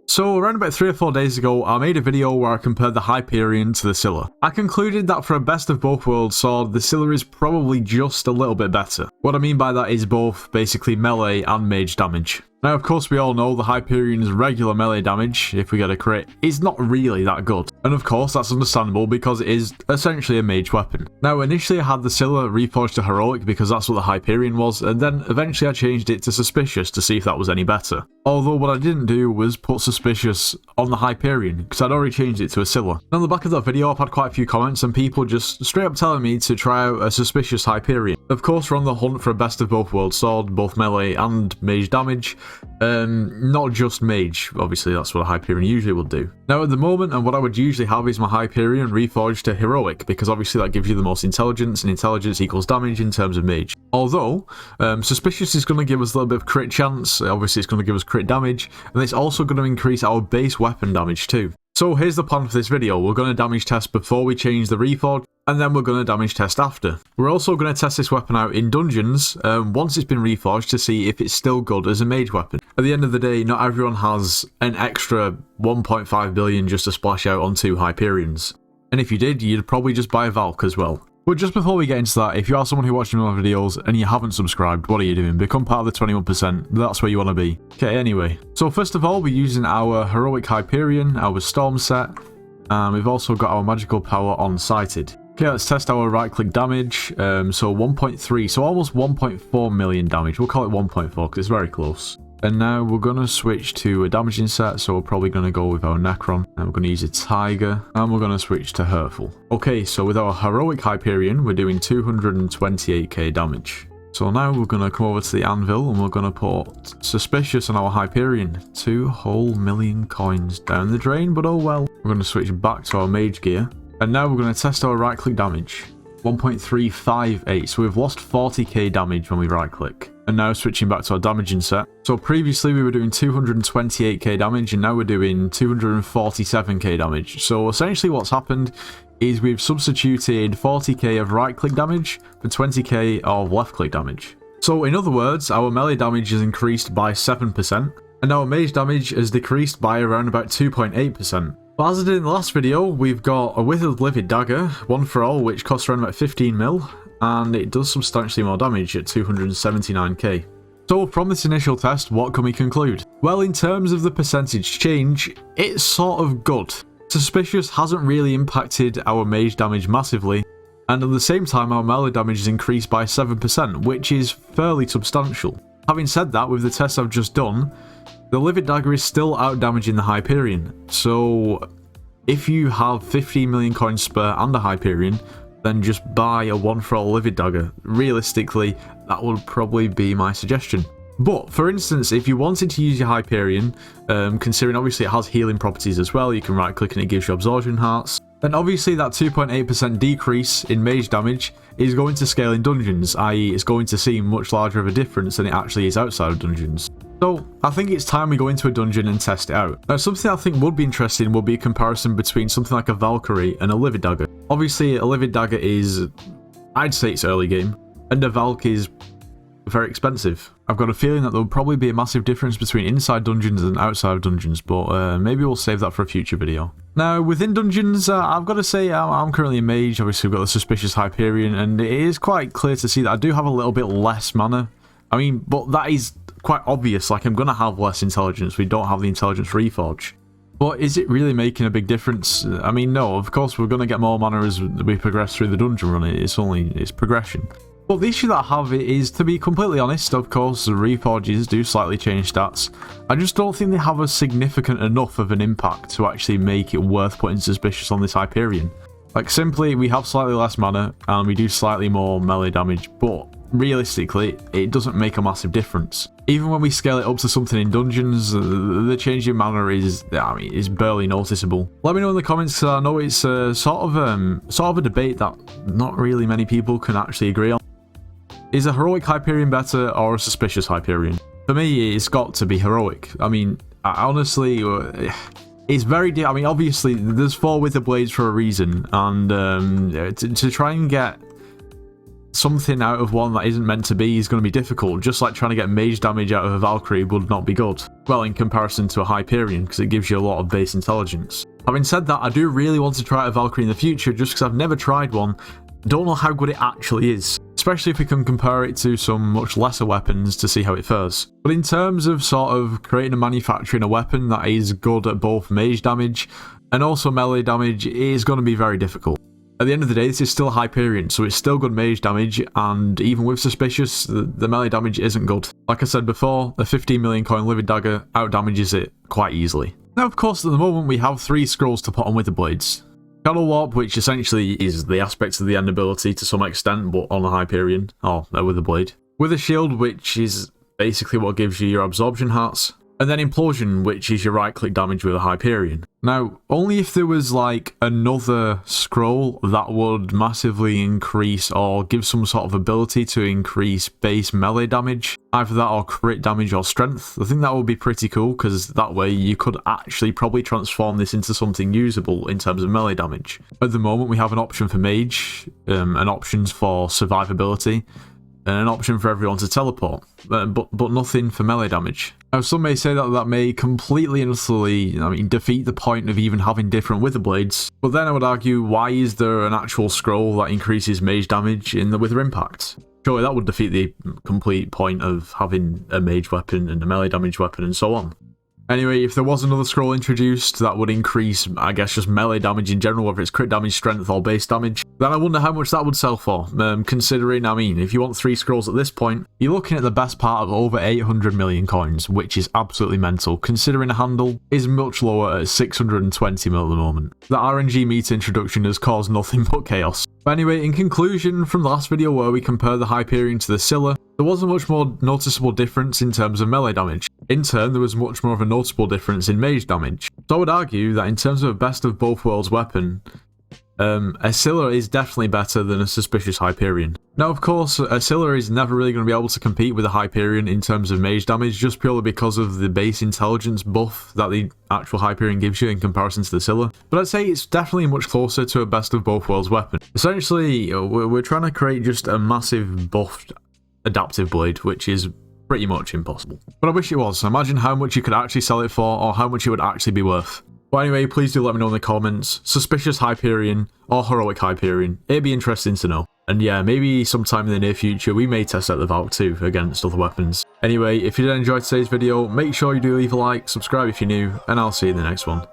So around about 3 or 4 days ago, I made a video where I compared the Hyperion to the Scylla. I concluded that for a best of both worlds sword, the Scylla is probably just a little bit better. What I mean by that is both basically melee and mage damage. Now, of course, we all know the Hyperion's regular melee damage, if we get a crit, is not really that good. And of course, that's understandable because it is essentially a mage weapon. Now, initially I had the Scylla reforged to heroic because that's what the Hyperion was, and then eventually I changed it to suspicious to see if that was any better. Although what I didn't do was put suspicious on the Hyperion, because I'd already changed it to a Scylla. And on the back of that video, I've had quite a few comments and people just straight up telling me to try out a suspicious Hyperion. Of course, we're on the hunt for a best of both worlds sword, both melee and mage damage. Not just mage, obviously that's what a Hyperion usually would do. Now at the moment, and what I would usually have is my Hyperion reforged to heroic, because obviously that gives you the most intelligence, and intelligence equals damage in terms of mage. Although, suspicious is going to give us a little bit of crit chance, obviously it's going to give us crit damage, and it's also going to increase our base weapon damage too. So here's the plan for this video. We're going to damage test before we change the reforge, and then we're going to damage test after. We're also going to test this weapon out in dungeons once it's been reforged to see if it's still good as a mage weapon. At the end of the day, not everyone has an extra 1.5 billion just to splash out on 2 Hyperions. And if you did, you'd probably just buy a Valk as well. But just before we get into that, if you are someone who watches my videos and you haven't subscribed, what are you doing? Become part of the 21%, that's where you want to be. Okay, anyway. So first of all, we're using our Heroic Hyperion, our Storm set, and we've also got our Magical Power on sighted. Okay, let's test our right-click damage. So 1.3, so almost 1.4 million damage. We'll call it 1.4 because it's very close. And now we're going to switch to a damaging set, so we're probably going to go with our Necron. And we're going to use a Tiger, and we're going to switch to Hurtful. Okay, so with our Heroic Hyperion, we're doing 228k damage. So now we're going to come over to the Anvil, and we're going to put Suspicious on our Hyperion. 2 whole million coins down the drain, but oh well. We're going to switch back to our Mage gear. And now we're going to test our right-click damage. 1.358, so we've lost 40k damage when we right-click. And now switching back to our damaging set. So previously we were doing 228k damage and now we're doing 247k damage. So essentially what's happened is we've substituted 40k of right click damage for 20k of left click damage. So in other words, our melee damage has increased by 7% and our mage damage has decreased by around about 2.8%. But as I did in the last video, we've got a Withered Livid Dagger, one for all, which costs around about 15 mil. And it does substantially more damage at 279k. So from this initial test, what can we conclude? Well, in terms of the percentage change, it's sort of good. Suspicious hasn't really impacted our mage damage massively, and at the same time our melee damage has increased by 7%, which is fairly substantial. Having said that, with the test I've just done, the Livid Dagger is still out damaging the Hyperion. So if you have 15 million coins spare and a Hyperion, then just buy a one for all Livid Dagger. Realistically, that would probably be my suggestion. But, for instance, if you wanted to use your Hyperion, considering obviously it has healing properties as well, you can right click and it gives you Absorption Hearts, then obviously that 2.8% decrease in mage damage is going to scale in dungeons, i.e. it's going to seem much larger of a difference than it actually is outside of dungeons. So, I think it's time we go into a dungeon and test it out. Now, something I think would be interesting would be a comparison between something like a Valkyrie and a Livid Dagger. Obviously, a Livid Dagger is, I'd say it's early game, and a Valk is very expensive. I've got a feeling that there will probably be a massive difference between inside dungeons and outside of dungeons, but maybe we'll save that for a future video. Now, within dungeons, I've got to say I'm currently a mage. Obviously, we've got the Suspicious Hyperion, and it is quite clear to see that I do have a little bit less mana. I mean, but that is quite obvious. Like, I'm going to have less intelligence. We don't have the intelligence reforge. But is it really making a big difference? I mean, no, of course we're going to get more mana as we progress through the dungeon run. It's progression. But the issue that I have is, to be completely honest, of course, the reforges do slightly change stats. I just don't think they have a significant enough of an impact to actually make it worth putting Suspicious on this Hyperion. Like, simply, we have slightly less mana, and we do slightly more melee damage, but realistically, it doesn't make a massive difference. Even when we scale it up to something in dungeons, the change in mana is barely noticeable. Let me know in the comments, because I know it's sort of a debate that not really many people can actually agree on. Is a Heroic Hyperion better or a Suspicious Hyperion? For me, it's got to be Heroic. I mean, honestly, it's very... I mean, obviously, there's 4 Wither Blades for a reason, and to try and get something out of one that isn't meant to be is going to be difficult, just like trying to get mage damage out of a Valkyrie would not be good. Well, in comparison to a Hyperion, because it gives you a lot of base intelligence. Having said that, I do really want to try a Valkyrie in the future, just because I've never tried one. Don't know how good it actually is, especially if we can compare it to some much lesser weapons to see how it fares. But in terms of sort of creating and manufacturing a weapon that is good at both mage damage and also melee damage, it is going to be very difficult. At the end of the day, this is still a Hyperion, so it's still good mage damage, and even with Suspicious, the melee damage isn't good. Like I said before, the 15 million coin Livid Dagger outdamages it quite easily. Now, of course, at the moment, we have 3 scrolls to put on Wither Blades. Shadow Warp, which essentially is the aspects of the end ability to some extent, but on a Hyperion, or a Wither Blade. Wither Shield, which is basically what gives you your absorption hats. And then Implosion, which is your right-click damage with a Hyperion. Now, only if there was like another scroll that would massively increase or give some sort of ability to increase base melee damage, either that or crit damage or strength, I think that would be pretty cool, because that way you could actually probably transform this into something usable in terms of melee damage. At the moment, we have an option for mage, and options for survivability, and an option for everyone to teleport, but nothing for melee damage. Now, some may say that that may completely and utterly, defeat the point of even having different Wither Blades, but then I would argue, why is there an actual scroll that increases mage damage in the Wither Impact? Surely that would defeat the complete point of having a mage weapon and a melee damage weapon and so on. Anyway, if there was another scroll introduced that would increase, I guess, just melee damage in general, whether it's crit damage, strength, or base damage, then I wonder how much that would sell for, considering, if you want 3 scrolls at this point, you're looking at the best part of over 800 million coins, which is absolutely mental, considering a handle is much lower at 620 mil at the moment. The RNG meter introduction has caused nothing but chaos. But anyway, in conclusion, from the last video where we compared the Hyperion to the Scylla, there wasn't much more noticeable difference in terms of melee damage. In turn, there was much more of a noticeable difference in mage damage. So I would argue that in terms of a best of both worlds weapon, a Scylla is definitely better than a Suspicious Hyperion. Now, of course, a Scylla is never really going to be able to compete with a Hyperion in terms of mage damage, just purely because of the base intelligence buff that the actual Hyperion gives you in comparison to the Scylla. But I'd say it's definitely much closer to a best of both worlds weapon. Essentially, we're trying to create just a massive buffed adaptive blade, which is pretty much impossible. But I wish it was. Imagine how much you could actually sell it for, or how much it would actually be worth. But anyway, please do let me know in the comments, Suspicious Hyperion or Heroic Hyperion. It'd be interesting to know. And yeah, maybe sometime in the near future we may test out the Valk 2 against other weapons. Anyway, if you did enjoy today's video, make sure you do leave a like, subscribe if you're new, and I'll see you in the next one.